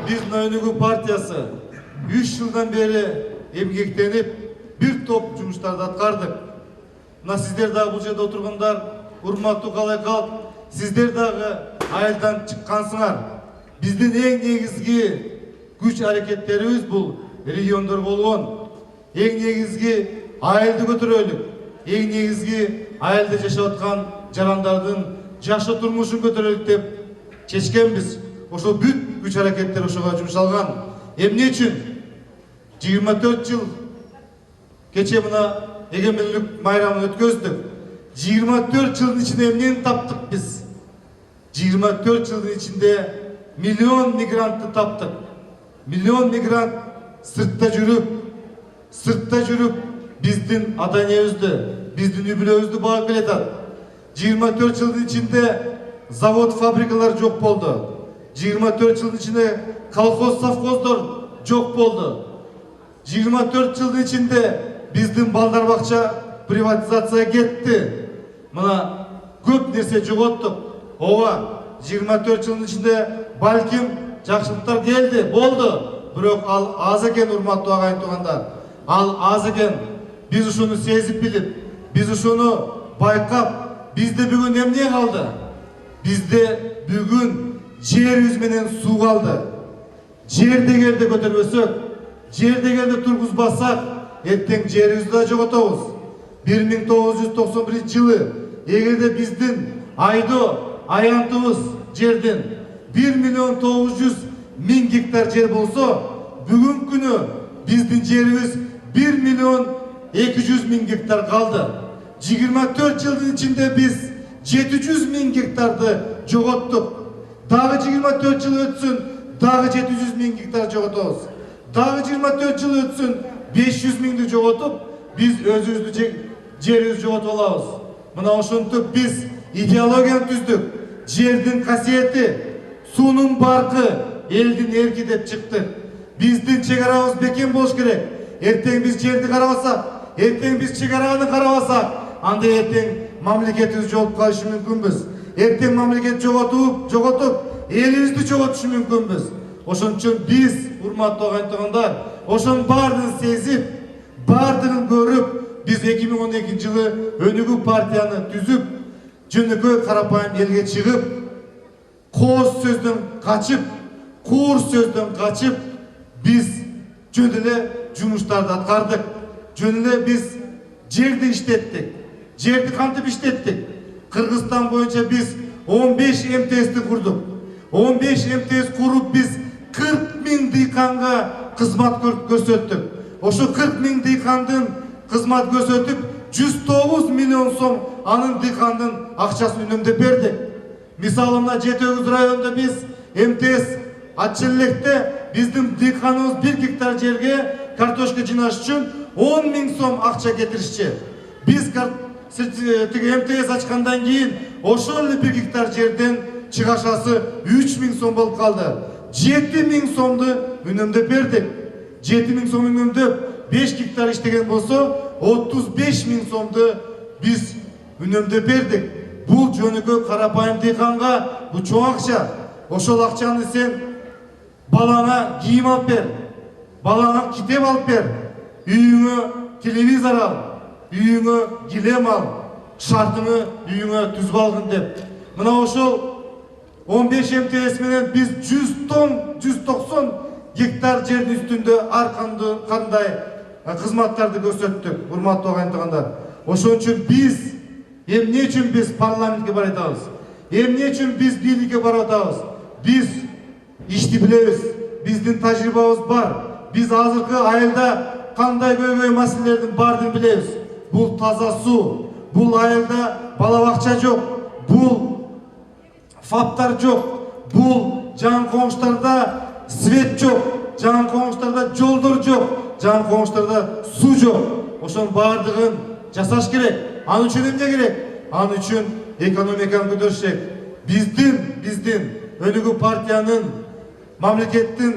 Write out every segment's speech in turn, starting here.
Biz Önügü Partiyası 3 yıldan beri emgeklenip bir top жұмыштарды атқардық. Мына сіздер дағы бұл жерде отырғандар, урматтуу қалай қалып, сіздер дағы айылдан шыққансыңар. Біздің ең негізгі күш әрекеттеріміз бұл региондар болған. Ең негізгі айылды көтерелік. Ең негізгі айылда жашап жатқан жарандардың жакшы турмушун көтерелік деп чечкенбиз. Ошол бүт күч әрекеттер ошоға жұмсалған. Эмне үчүн 24 жыл кече мына эгемендүүлүк майрамын өткөздүк. 24 жылдын ичинде эмнени таптык биз? 24 жылдын ичинде миллион мигрантты таптык. Миллион мигрант сыртта жүрүп биздин ата-энебизди, биздин үй-бүлөбүздү багып келатат. 24 жылдын ичинде завод, фабрикалар жок болду. 24 жылдын ичинде колхоз, совхоздор жок болду. 24 жылдын ичинде биздин балдар бакча приватизация кетти. Мына көп нерсе жоготтук. Ооба, 24 жылдын ичинде балким жакшылыктар келди, болду. Бирок ал аз экен, урматтуу агайын туугандар. Ал аз экен. Биз ушуну сезип билип, биз ушуну байкап, бизде бүгүн эмне калды? Бизде бүгүн жерибиз менен суу калды. Жер дегенде көтөрбөсөк, жер дегенде тургузбасак, эртең жерибизди да жоготобуз. 1991 жылы эгерде биздин аянтыбыз жерден 1.900.000 гектар жер болсо, бүгүнкү күнү биздин жерибиз 1.200.000 гектар калды. 24 жылдын ичинде биз 700.000 гектарды жоготтук. Дагы 24 жыл өтсүн, дагы 700.000 гектар жоготобуз. Дагы 24 жыл өтсүн, 500.000ди жоготуп, биз өзүбүздү жерибизди жоготуп алабыз. Мына ошентип биз идеологияны түздүк. Жердин касиети, суунун баркы, элдин эрки деп чыктык. Биздин чек арабыз бекем болуш керек. Эртең биз жерди карабасак, эртең биз чек араны карабасак, анда эртең мамлекетибиз жоготуп калышы мүмкүнбүз. Эртең мамлекет жоготуп, элибизди жоготушу мүмкүнбүз. Ошон үчүн биз, урматтуу агайын туугандар, ошонун баардыгын сезип, баардыгын көрүп, биз 2012 жылы Өнүгүү партияны түзүп, жөнөкөй карапайым элге чыгып, кооз сөздөн качып, куур сөздөн качып, биз жөн эле жумуштарды аткардык. Жөн эле биз жерди иштеттик. Жерди кантип иштеттик? Кыргызстан боюнча биз 15 МТС'ти курдук. 15 МТС куруп биз 40.000 дыйканга кызмат көрсөттүк. Ошо 40.000 дыйкандын кызмат көрсөтүп, 109 миллион сом анын дыйкандын акчасын үнөмдөп бердик. Мисалы мына Жети-Өгүз районунда биз МТС аччы электе биздин дыйканыбыз 1 гектар жерге картошка жыйнаш үчүн 10.000 сом акча кетиришчи. Биз МТС ачкандан кийин ошол эле 1 гектар жерден чыгашасы 3.000 сом болуп калды. 7.000 сомду үнөмдөп бердик. 7.000 сом үнөмдөп 5 гектар иштеген болсо 35.000 сомду биз үнөмдөп бердик. Бул жөнөкөй карапайым дыйканга бул чоң акча. Ошол акчаны сен балаңа кийим алып бер, балаңа китеп алып бер, үйүңө телевизор ал, үйүңө килем ал, шартыңы үйүңө түзүп алгын деп. Мына ошол 15 МТС менен биз 190 гектар жердин үстүндө ар кандай кызматтарды көрсөттүк, урматтуу агайын туугандар. Ошон үчүн биз эмне үчүн биз парламентке бара атабыз? Эмне үчүн биз бийликке бара атабыз? Биз ишти билебиз, биздин тажрыйбабыз бар. Биз азыркы айылда кандай көйгөй маселелердин бардыгын билебиз. Бул таза суу, бул айылда бала бакча жок, бул фаптар жок, бул жан коңуштарда свет жок, жан коңуштарда жолдор жок, жан коңуштарда суу жок. Ошонун бардыгын жасаш керек. Ал үчүн эмне керек? Ал үчүн экономиканы көтөрүш керек. Биздин Өнүгүү партиянын мамлекеттин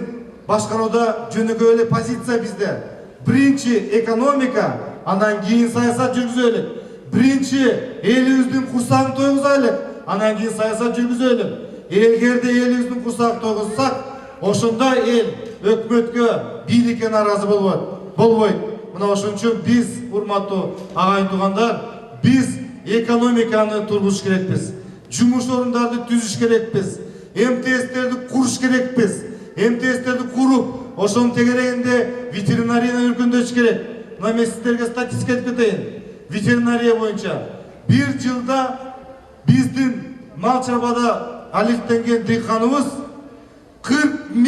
башкарууда жөнөкөй эле позиция бизде. Биринчи экономика, андан кийин саясат жүргүзөлүк. Биринчи элибиздин курсагын тойгузайлык, андан кийин саясат жүргүзөлүк. Эгерде элибиздин курсак тогузсак, ошондо эл өкмөткө, бийликке наразы болбойт. Мына ошон үчүн биз, урматтуу агайын туугандар, биз экономиканы тургуш керекпиз. Жумуш орундарды түзүш керекпиз. МТСтерди куруш керекпиз. МТСтерди куруп, ошонун тегерегинде ветеринарияны өркүндөтүш керек. Мына мен сиздерге статистика айтып кетейин. Ветеринария боюнча бир жылда биздин мал чарбада алектенген дыйканыбыз 40 000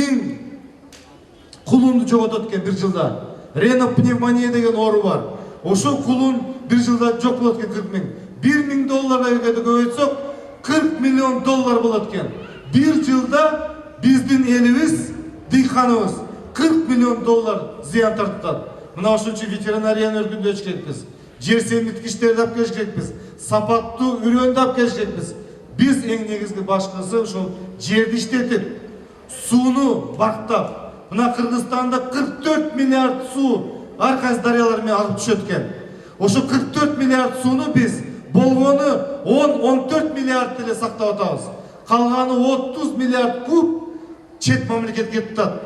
кулунду жоготот экен бир жылда. Ренопневмония деген оору бар. Ошол кулун бир жылда жок болот экен 40 000. $1,000 эгерде көбөйтсөк, $40 миллион болот экен. Бир жылда биздин элибиз, дыйканыбыз $40 миллион зыян тартат. Мына ошон үчүн ветеринарияны өркүндөтүш керекпиз. Жер семирткичтерди алып келиш керекпиз. Сапаттуу үрөндү алып келиш керекпиз. Биз эң негизги башкысы ошол жерди иштетип, сууну бактап. Мына Кыргызстанда 44 миллиард суу ар кайсы дарыялар менен агып түшөт экен. Ошо 44 миллиард сууну биз болгону 10-14 миллиард эле сактап атабыз. Калганы 30 миллиард куб чет мамлекетке кетип атат.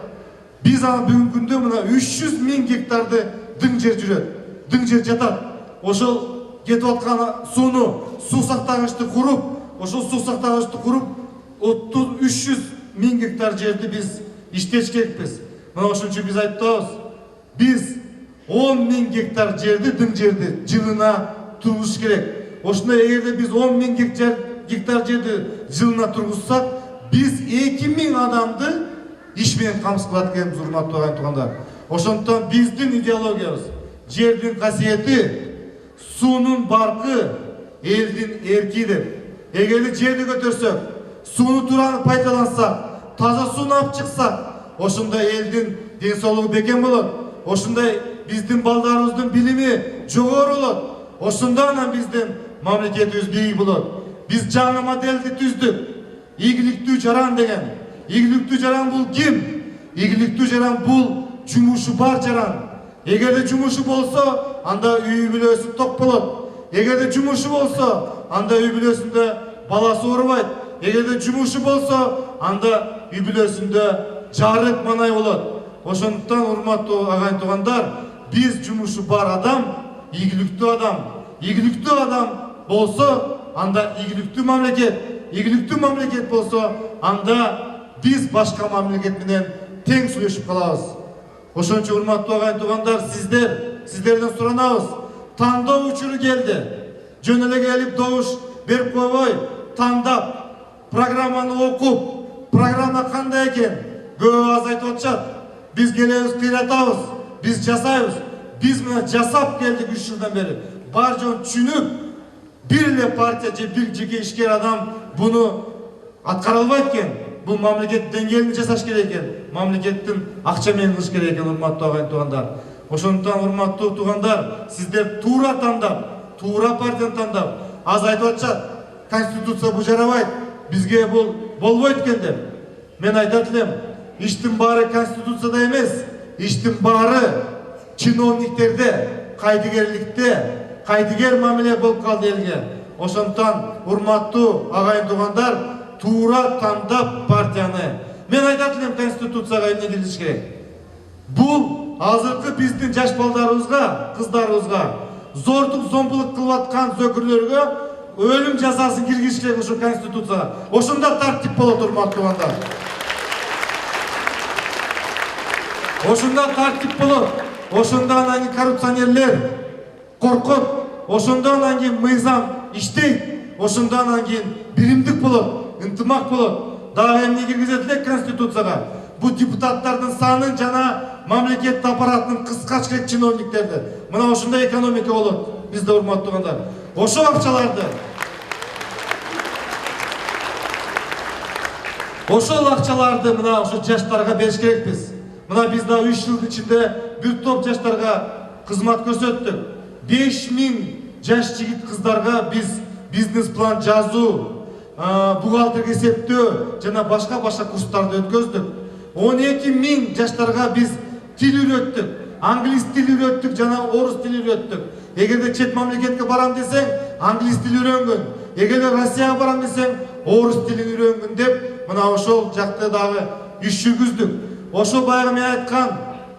Биз аны бүгүнкү күндө мына 300 000 гектарды дың жер жүрөт, дың жер жатат. Ошол кетип аткан сууну, суу сактагычты куруп, ошол суу сактагычты куруп 300 000 гектар жерди биз иштеш керекпиз. Мына ошон үчүн биз айтып атабыз. Биз 10 000 гектар жерди, дың жерди жылына тургуш керек. Ошондо эгерде биз 10 000 гектар жерди жылына тургузсак, биз 2 000 адамды иш менен камсыз кылат экенбиз, урматтуу агайын туугандар. Ошондон биздин идеологиябыз, жердин касиети, суунун баркы, элдин эрки деп. Эгерде жерди көтөрсөк, сууну тууралуу пайдалансак, таза сууну алып чыксак, ошондо элдин ден соолугу бекем болот. Ошондой биздин балдарыбыздын билими жогору болот. Ошондо анан биздин мамлекетибиз бийик болот. Биз жаңы модельди түздүк. Ийгиликтүү жаран деген. Ийгиликтүү жаран бул ким? Ийгиликтүү жаран бул жумушу бар жаран. Эгерде жумушу болсо, анда үй бүлөсү ток болот. Эгерде жумушу болсо, анда үй бүлөсүндө баласы оорубайт. Эгерде жумушу болсо, анда үй бүлөсүндө жарык манай болот. Ошондуктан, урматтуу агайын туугандар, биз жумушу бар адам, ийгиликтүү адам. Ийгиликтүү адам болсо, анда ийгиликтүү мамлекет. Ийгиликтүү мамлекет болсо, анда биз башка мамлекет менен тең сүйлөшүп калабыз. Ошон үчүн, урматтуу агайын туугандар, сиздерден суранабыз. Тандоо учуру келди. Жөн эле келип добуш берип койбой, тандап, программаны окуп, программа кандай экен? Көп аз айтып атышат. Биз келебиз, кыйратабыз, биз жасайбыз. Биз мына жасап келдик 3 жылдан бери. Бар жон түшүнүп, бир эле партия же бир жеке ишкер адам буну аткара албайт экен. Бул мамлекет деңгээлинде жасаш керек экен. Мамлекеттин акча менен кылыш керек экен, урматтуу агайын туугандар. Ошондуктан, урматтуу туугандар, сиздер туура тандап, туура партияны тандап, аз айтып атышат, конституция бул жарабайт, бизге бул болбойт экен деп. Мен айтат элем, иштин баары конституцияда эмес, иштин баары чиновниктерде, кайдыгерликте, кайдыгер мамиле болуп калды элге. Ошондуктан, урматтуу агайын туугандар, туура тандап партияны. Мен айтат элем, конституцияга эмне киргизиш керек? Бул азыркы биздин жаш балдарыбызга, кыздарыбызга зордук, зомбулук кылып аткан зөкүрлөргө өлүм жазасын киргизиш керек ошо конституцияга. Ошондо тартип болот, урматтуу туугандар. Ошондо тартип болот. Ошондо анан кийин коррупционерлер коркот. Ошондо анан кийин мыйзам иштейт. Ошондо анан кийин биримдик болот, ынтымак болот. Дагы эмне киргизет элек конституцияга? Бул депутаттардын санын жана мамлекет аппаратынын кыскач керек чиновниктерди. Мына ошондой экономика болот бизде, урматтуу туугандар. Ошол акчаларды мына ошо жаштарга бериш керекпиз. Мына биз да 3 жылдын ичинде бир топ жаштарга кызмат көрсөттүк. 5000 жаш жигит кыздарга биз бизнес план жазуу, бухгалтер эсептөө жана башка курстарды өткөздүк. 12 000 жаштарга биз тил үйрөттүк. Англис тили үйрөттүк жана орус тили үйрөттүк. Эгерде чет мамлекетке барам десең, англис тили үйрөнгөн. Эгерде Россияга барам десең, орыс тилин үйрөнгүн деп мына ошол жакта дагы иш жүргүздүк. Ошо баягы мен айткан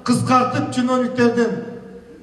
кыскартып чиновниктердин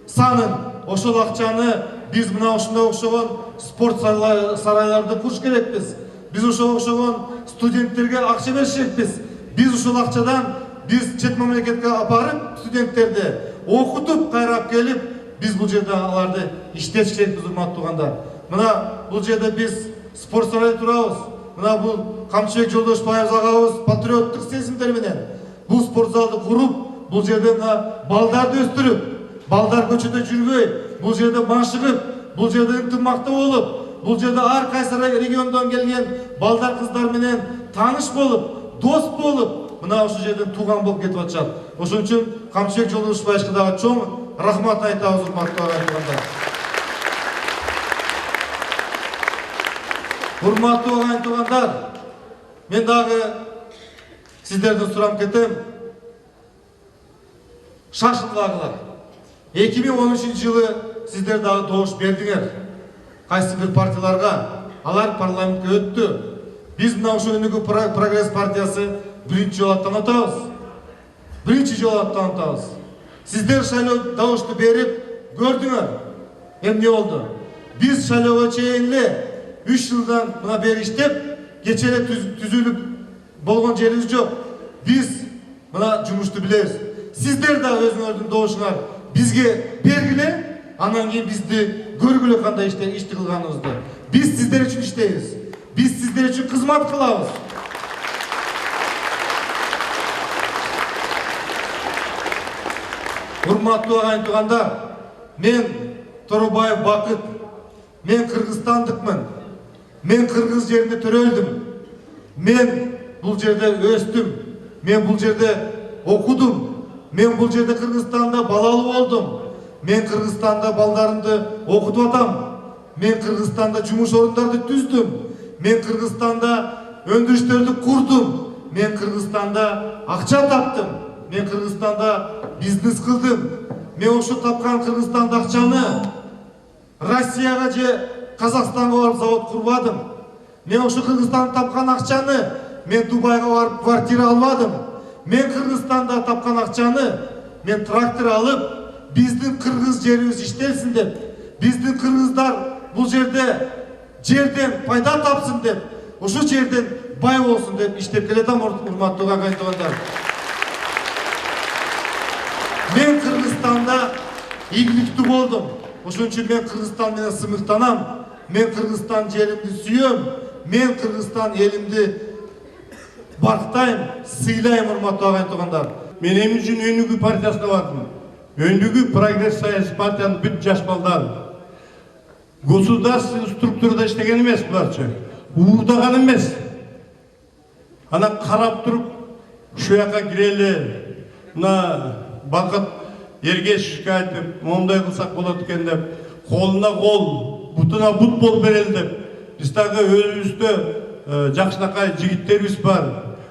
санын, ошол акчаны биз мына ушундай окшогон спорт сарайларды куруш керекпиз. Биз ошого окшогон студенттерге акча бериш керекпиз. Биз ушул акчадан биз чет мамлекетке апарып студенттерди окутуп кайрап келип, биз бул жерде аларды иштетиш керекпиз, урматтуу туугандар. Мына бул жерде биз спорт сарайы турабыз. Мына бул Камчыбек Жолдошбаев агабыз патриоттук сезимдер менен бул спорт залды куруп, бул жерде мына балдарды өстүрүп, балдар көчөдө жүрбөй, бул жерде машыгып, бул жерде ынтымактуу болуп, бул жерде ар кайсы региондон келген балдар кыздар менен тааныш болуп, дос болуп, мына ошол жерден тууган болуп кетип атышат. Ошон үчүн Камчыбек Жолдошбаевга дагы чоң рахмат айтабыз, урматтуу агайлар. Урматтуу агайлар, мен дагы сиздерден сурап кетем. Шашылгыла. 2013 жылы сиздер дагы добуш бердиңер. Кайсы бир партияларга, алар парламентке өттү. Биз мына ошо Өнүгүү прогресс партиясы биринчи жолу аттанабыз. Сиздер шайлоо добушту берип көрдүңөр. Эмне болду? Биз шайлоого чейин эле 3 жылдан мына бери иштеп, кече эле түзүлүп болгон жерибиз жок. Биз мына жумушту билебиз. Сиздер да өзүңөрдүн добушуңар бизге бергиле, анан кийин бизди көргүлө кандай иш кылганыбызды. Биз сиздер үчүн иштейбиз. Биз сиздер үчүн кызмат кылабыз. Урматтуу агайын-туугандар, мен Торобаев Бакыт, мен кыргызстандыкмын. Мен кыргыз жеринде төрөлдүм. Мен бул жерде өстүм. Мен бул жерде окудум. Мен бул жерде Кыргызстанда балалуу болдум. Мен Кыргызстанда балдарымды окутуп атам. Мен Кыргызстанда жумуш орундарды түздүм. Мен Кыргызстанда өндүрүштөрдү курдум. Мен Кыргызстанда акча таптым. Мен Кыргызстанда бизнес кылдым. Мен ошо тапкан Кыргызстанда акчаны Россияга же Казакстанга барып завод курбадым. Мен ошо Кыргызстанда тапкан акчаны мен Дубайга барып квартира албадым. Мен Кыргызстанда тапкан акчаны мен трактор алып, биздин кыргыз жерибиз иштелсин деп, биздин кыргыздар бул жерден пайда тапсын деп, ошол жерден бай болсун деп иштеп келатам, урматтуу агайын-туугандар. Мен Кыргызстанда ийгиликтүү болдум. Ошон үчүн мен Кыргызстан менен сымыктанам. Мен Кыргызстан жеримди сүйөм. Мен Кыргызстан элимди бактайм, сыйлайм, урматтуу агайын-туугандар. Мен эмне үчүн Өнүгүү партиясына бардым? Өнүгүү прогресс саясий партиянын бүт жаш балдары. Государственный структурада иштеген эмес буларчы. Уурдаган эмес. Ана карап туруп, ушул жака кирели, мына Бакыт Ергешевке айтып, мондай кылсак болот экен деп, колуна кол, бутуна бут болуп берели деп, биз дагы өзүбүздө жакшынакай жигиттерибиз бар.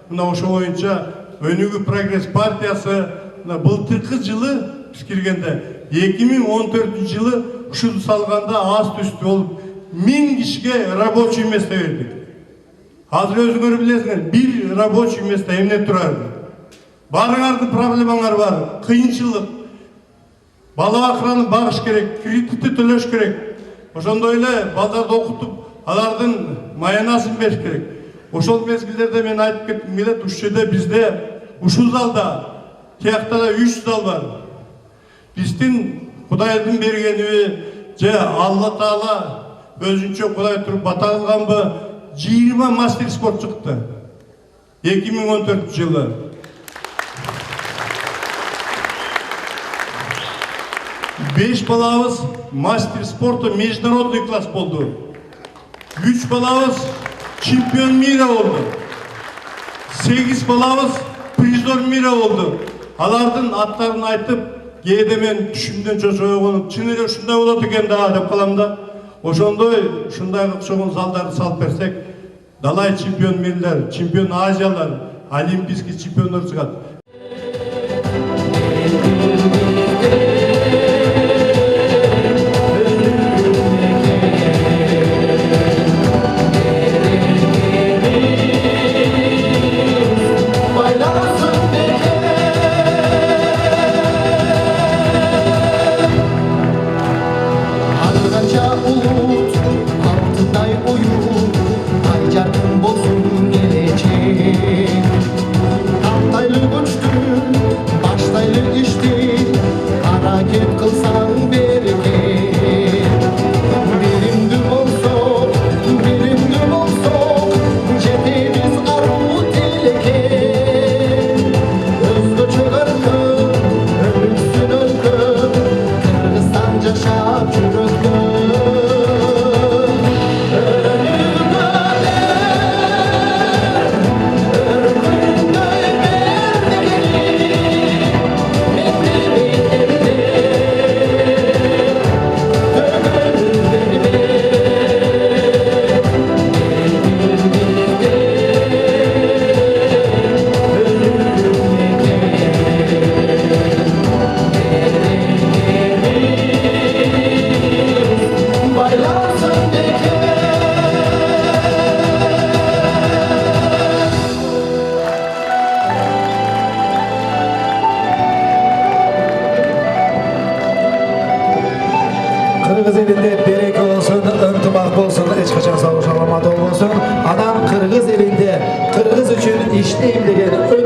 Мына ошо боюнча Өнүгүү прогресс партиясы былтыркы жылы биз киргенде 2014 жылы ушул салганда аст үстү болуп 1000 кишиге рабочий место бердик. Азыр өзүңөр билесиңер, бир рабочий место эмне турат? Барыңардын проблемаңар бар, кыйынчылык. Бала бакыраны багыш керек, кредитти төлөш керек. Ошондой эле балдарды окутуп, алардын маянасын бериш керек. Ошол мезгилдерде мен айтып кеттим келет, ушул жерде бизде ушул залда, тияктада 3 зал бар. Биздин Кудайдын бергениби же Алла Таала өзүнчө Кудай туруп бата кылганбы, 20 мастер спорт чыкты. 2014 жылы. 5 балабыз мастер спорта международный класс болду. 3 балабыз чемпион мира болду. 8 балабыз призер мира болду. Алардын аттарын айтып, кээде мен түшүмдөн чочойгонуп, чын эле ушундай болот экен да деп калам да. Ошондой ушундай окшогон залдарды салып берсек, далай чемпион мирлер, чемпион Азиялар, олимпийский чемпиондор чыгат. иштейм деген